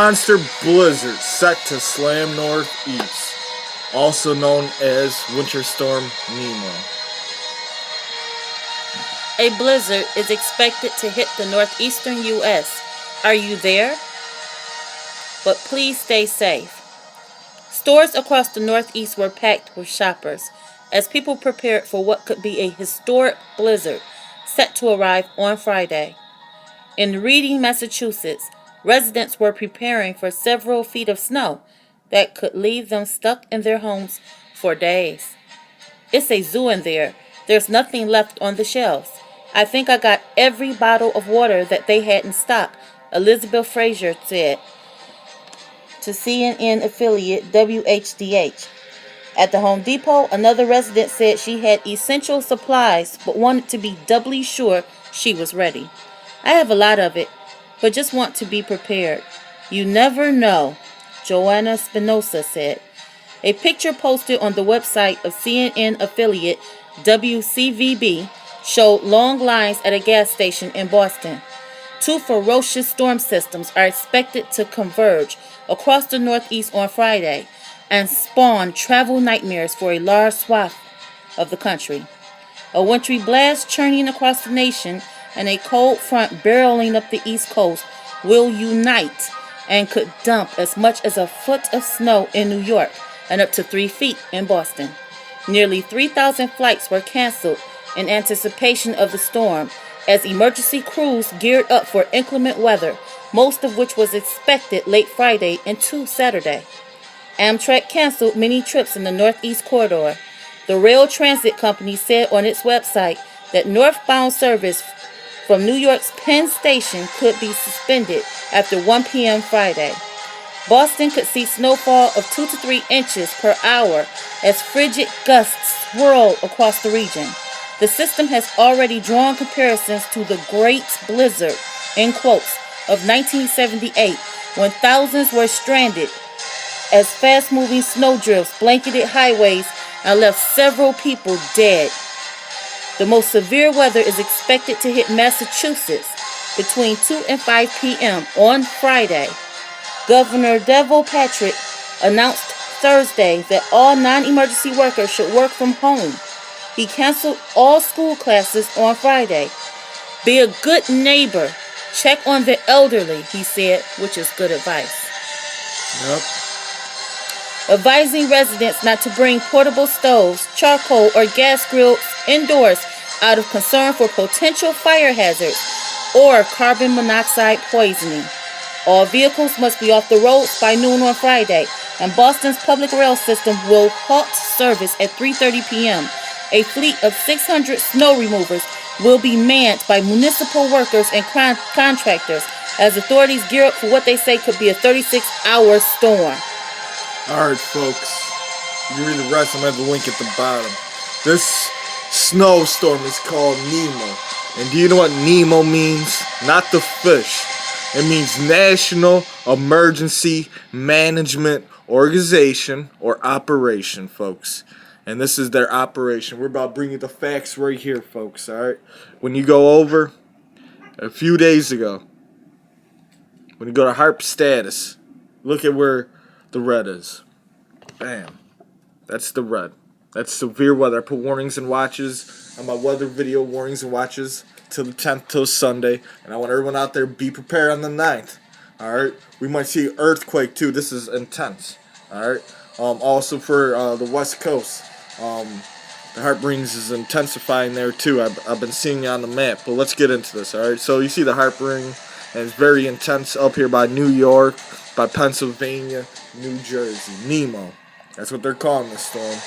monster blizzard set to slam northeast, also known as Winter Storm N.E.M.O. A blizzard is expected to hit the northeastern U.S. Are you there? But please stay safe. Stores across the Northeast were packed with shoppers as people prepared for what could be a historic blizzard set to arrive on Friday. In Reading, Massachusetts, residents were preparing for several feet of snow that could leave them stuck in their homes for days. It's a zoo in there. There's nothing left on the shelves. I think I got every bottle of water that they had in stock, Elizabeth Fraser said to CNN affiliate WHDH. At the Home Depot, another resident said she had essential supplies but wanted to be doubly sure she was ready. I have a lot of it, but just want to be prepared. You never know, Joanna Spinoza said. A picture posted on the website of CNN affiliate WCVB showed long lines at a gas station in Boston. Two ferocious storm systems are expected to converge across the Northeast on Friday and spawn travel nightmares for a large swath of the country. A wintry blast churning across the nation and a cold front barreling up the East Coast will unite and could dump as much as a foot of snow in New York and up to 3 feet in Boston. Nearly 3,000 flights were canceled in anticipation of the storm as emergency crews geared up for inclement weather, most of which was expected late Friday into Saturday. Amtrak canceled many trips in the Northeast Corridor. The rail transit company said on its website that northbound service from New York's Penn Station could be suspended after 1 p.m. Friday. Boston could see snowfall of 2 to 3 inches per hour as frigid gusts swirl across the region. The system has already drawn comparisons to the Great Blizzard, in quotes, of 1978, when thousands were stranded as fast-moving snowdrifts blanketed highways and left several people dead. The most severe weather is expected to hit Massachusetts between 2 and 5 p.m. on Friday. Governor Deval Patrick announced Thursday that all non-emergency workers should work from home. He canceled all school classes on Friday. Be a good neighbor. Check on the elderly, he said, which is good advice. Advising residents not to bring portable stoves, charcoal, or gas grills indoors out of concern for potential fire hazards or carbon monoxide poisoning. All vehicles must be off the roads by noon on Friday, and Boston's public rail system will halt service at 3:30 p.m. A fleet of 600 snow removers will be manned by municipal workers and contractors as authorities gear up for what they say could be a 36-hour storm. Alright, folks. You can read the rest. I'm going to have the link at the bottom. This snowstorm is called N.E.M.O. And do you know what N.E.M.O means? Not the fish. It means National Emergency Management Organization or Operation, folks. And this is their operation. We're about to bring you the facts right here, folks, alright? When you go over, a few days ago, when you go to HARP status, look at where the red is. Bam. That's the red. That's severe weather. I put warnings and watches on my weather video, warnings and watches, till the 10th, till Sunday. And I want everyone out there, be prepared on the 9th. Alright? We might see an earthquake, too. This is intense. Alright? Also for the West Coast. The heart rings is intensifying there too. I've been seeing it on the map, but let's get into this. Alright, so you see the heart ring, and it's very intense up here by New York, by Pennsylvania, New Jersey. N.E.M.O. That's what they're calling this storm.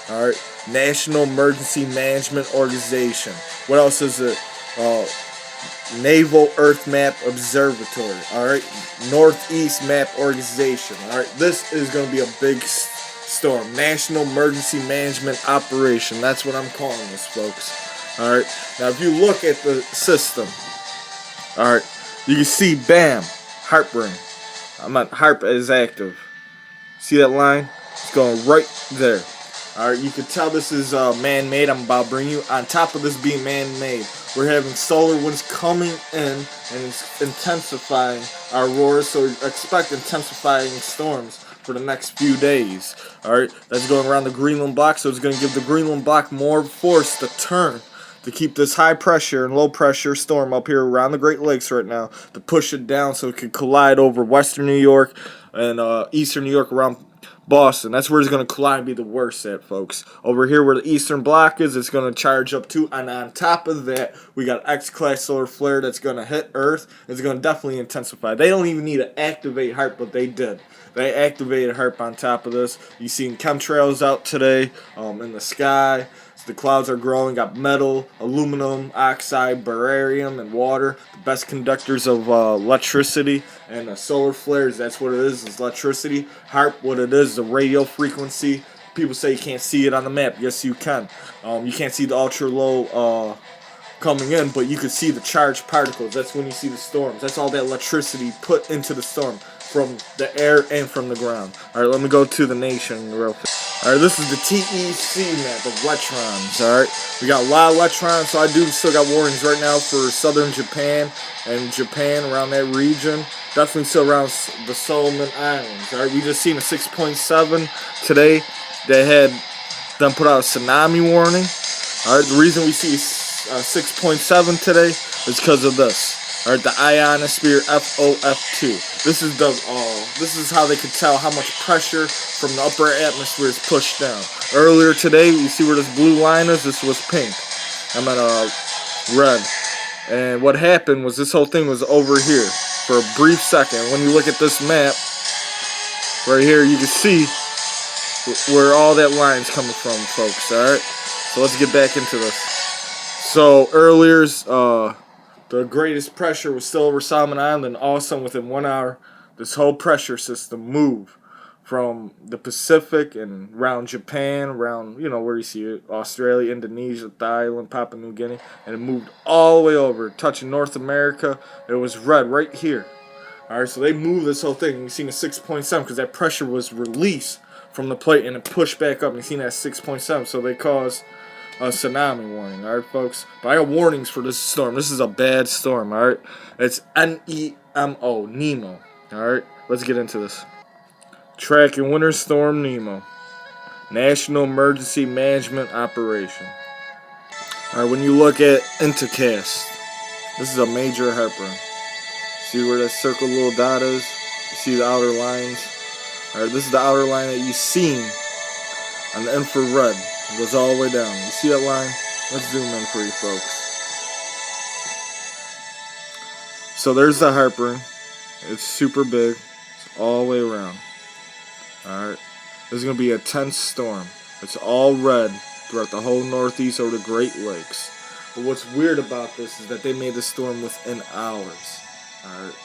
Alright, National Emergency Management Organization. What else is it? Naval Earth Map Observatory. Alright, Northeast Map Organization. Alright, this is going to be a big storm. National Emergency Management Operation. That's what I'm calling this, folks. Alright. Now, if you look at the system, alright, you can see, bam, HARP ring. HARP is active. See that line? It's going right there. Alright, you can tell this is man-made. I'm about to bring you, on top of this being man-made, we're having solar winds coming in and it's intensifying our auroras, so expect intensifying storms for the next few days. Alright, that's going around the Greenland block, so it's going to give the Greenland block more force to turn to keep this high pressure and low pressure storm up here around the Great Lakes right now, to push it down so it can collide over western New York and eastern New York around Boston. That's where it's going to collide and be the worst at, folks. Over here where the eastern block is, it's going to charge up too. And on top of that, we got X-class solar flare that's going to hit Earth. It's going to definitely intensify. They don't even need to activate HARP, but they did. They activated HARP on top of this. You seen chemtrails out today in the sky. The clouds are growing, got metal, aluminum, oxide, barium, and water. The best conductors of electricity. And solar flares, that's what it is electricity. HARP, what it is a radio frequency. People say you can't see it on the map. Yes, you can. You can't see the ultra low coming in, but you can see the charged particles. That's when you see the storms. That's all that electricity put into the storm from the air and from the ground. Alright, let me go to the nation real quick. Alright, this is the TEC map of electrons. Alright, we got a lot of electrons, so I do still got warnings right now for southern Japan and Japan around that region. Definitely still around the Solomon Islands. Alright, we just seen a 6.7 today. They had them put out a tsunami warning. Alright, the reason we see 6.7 today is because of this. Alright, the ionosphere FOF2. This is how they could tell how much pressure from the upper atmosphere is pushed down. Earlier today, you see where this blue line is? This was pink. I'm at red. And what happened was this whole thing was over here for a brief second. When you look at this map, right here, you can see where all that line's coming from, folks. Alright? So let's get back into this. So earlier, the greatest pressure was still over Solomon Island, and all of a sudden, within 1 hour, this whole pressure system moved from the Pacific and around Japan, around, where you see it, Australia, Indonesia, Thailand, Papua New Guinea, and it moved all the way over, touching North America. It was red right here. Alright, so they moved this whole thing. You've seen a 6.7 because that pressure was released from the plate and it pushed back up. And you've seen that 6.7, so they caused a tsunami warning, alright, folks? But I got warnings for this storm. This is a bad storm, alright? It's N.E.M.O, N.E.M.O, alright? Let's get into this. Tracking Winter Storm N.E.M.O, National Emergency Management Operation. Alright, when you look at Intercast, this is a major heartburn. See where that circle little dot is? You see the outer lines? Alright, this is the outer line that you've seen on the infrared. It goes all the way down. You see that line? Let's zoom in for you folks. So there's the heartburn. It's super big. It's all the way around. Alright. This is going to be a tense storm. It's all red throughout the whole northeast over the Great Lakes. But what's weird about this is that they made the storm within hours. Alright.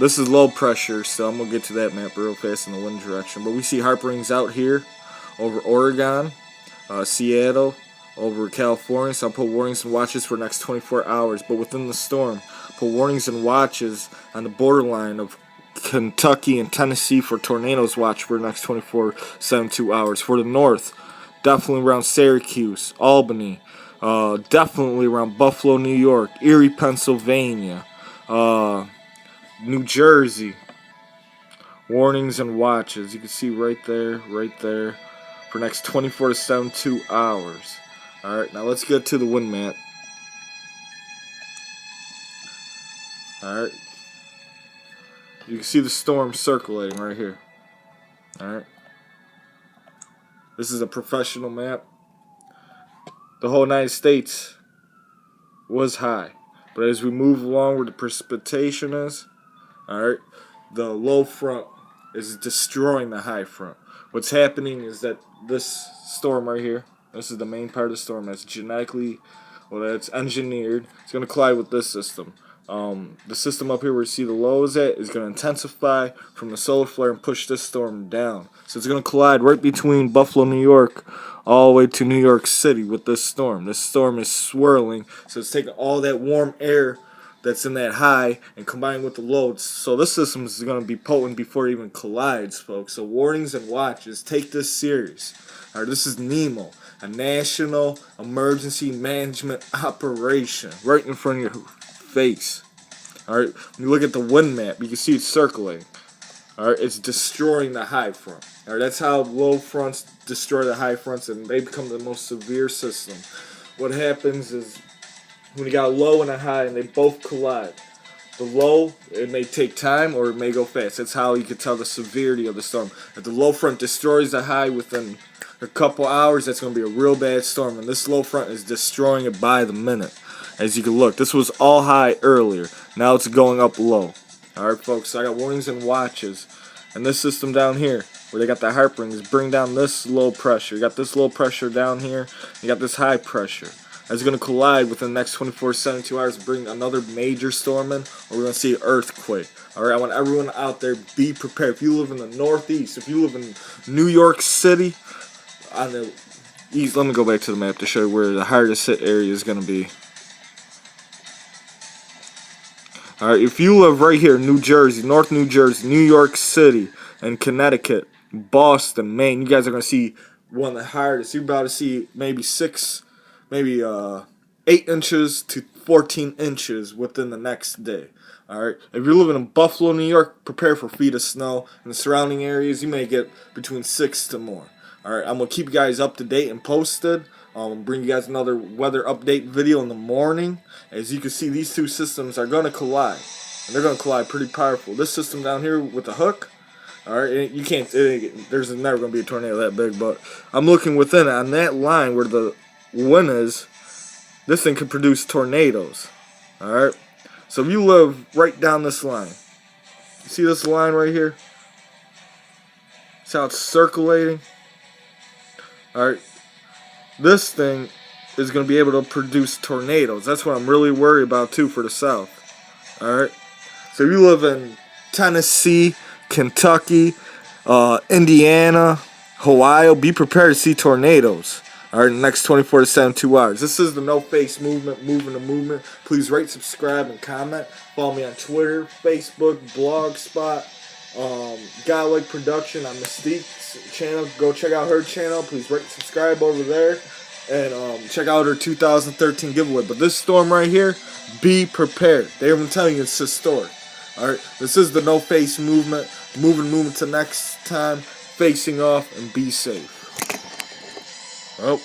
This is low pressure, so I'm going to get to that map real fast in the wind direction. But we see heartburns out here over Oregon. Seattle, over California, so I'll put warnings and watches for the next 24 hours. But within the storm, put warnings and watches on the borderline of Kentucky and Tennessee for tornadoes watch for the next 72 hours. For the north, definitely around Syracuse, Albany, definitely around Buffalo, New York, Erie, Pennsylvania, New Jersey. Warnings and watches. You can see right there, for the next 24 to 72 hours. Alright, now let's get to the wind map. Alright. You can see the storm circulating right here. Alright. This is a professional map. The whole United States was high. But as we move along where the precipitation is, alright, the low front is destroying the high front. What's happening is that this storm right here, this is the main part of the storm that's that's engineered. It's going to collide with this system. The system up here where you see the low is at is going to intensify from the solar flare and push this storm down. So it's going to collide right between Buffalo, New York, all the way to New York City with this storm. This storm is swirling, so it's taking all that warm air that's in that high and combined with the loads. So this system is going to be potent before it even collides, folks. So warnings and watches. Take this serious. Alright, this is N.E.M.O. a national emergency management operation right in front of your face. Alright, when you look at the wind map, you can see it's circulating. Alright, it's destroying the high front. Alright, that's how low fronts destroy the high fronts, and they become the most severe system. What happens is when you got a low and a high and they both collide, the low, it may take time or it may go fast. That's how you can tell the severity of the storm. If the low front destroys the high within a couple hours, that's going to be a real bad storm. And this low front is destroying it by the minute. As you can look, this was all high earlier. Now it's going up low. Alright, folks, so I got warnings and watches. And this system down here, where they got the harp rings, bring down this low pressure. You got this low pressure down here. You got this high pressure. That's going to collide within the next 24 72 hours, bring another major storm in, or we're going to see an earthquake. Alright, I want everyone out there, be prepared. If you live in the Northeast, if you live in New York City, on the east, let me go back to the map to show you where the hardest hit area is going to be. Alright, if you live right here, New Jersey, North New Jersey, New York City, and Connecticut, Boston, Maine, you guys are going to see one of the hardest. You're about to see maybe 8 inches to 14 inches within the next day. Alright, if you're living in Buffalo, New York, prepare for feet of snow. In the surrounding areas, you may get between 6 to more. Alright, I'm going to keep you guys up to date and posted. Bring you guys another weather update video in the morning. As you can see, these two systems are going to collide. And they're going to collide pretty powerful. This system down here with the hook, alright, you can't, there's never going to be a tornado that big, but I'm looking within it. On that line where the wind is, this thing could produce tornadoes. Alright, so if you live right down this line, you see this line right here? See how it's circulating? Alright, this thing is going to be able to produce tornadoes. That's what I'm really worried about too for the South. Alright, so if you live in Tennessee, Kentucky, Indiana, Ohio, be prepared to see tornadoes. Alright, in the next 24 to 72 hours. This is the No Face Movement, moving the movement. Please rate, subscribe, and comment. Follow me on Twitter, Facebook, Blogspot, Godlike Production on Mystique's channel. Go check out her channel. Please rate, subscribe over there. And check out her 2013 giveaway. But this storm right here, be prepared. They're even telling you it's historic. Alright, this is the No Face Movement, moving movement to next time. Facing off and be safe. Oh.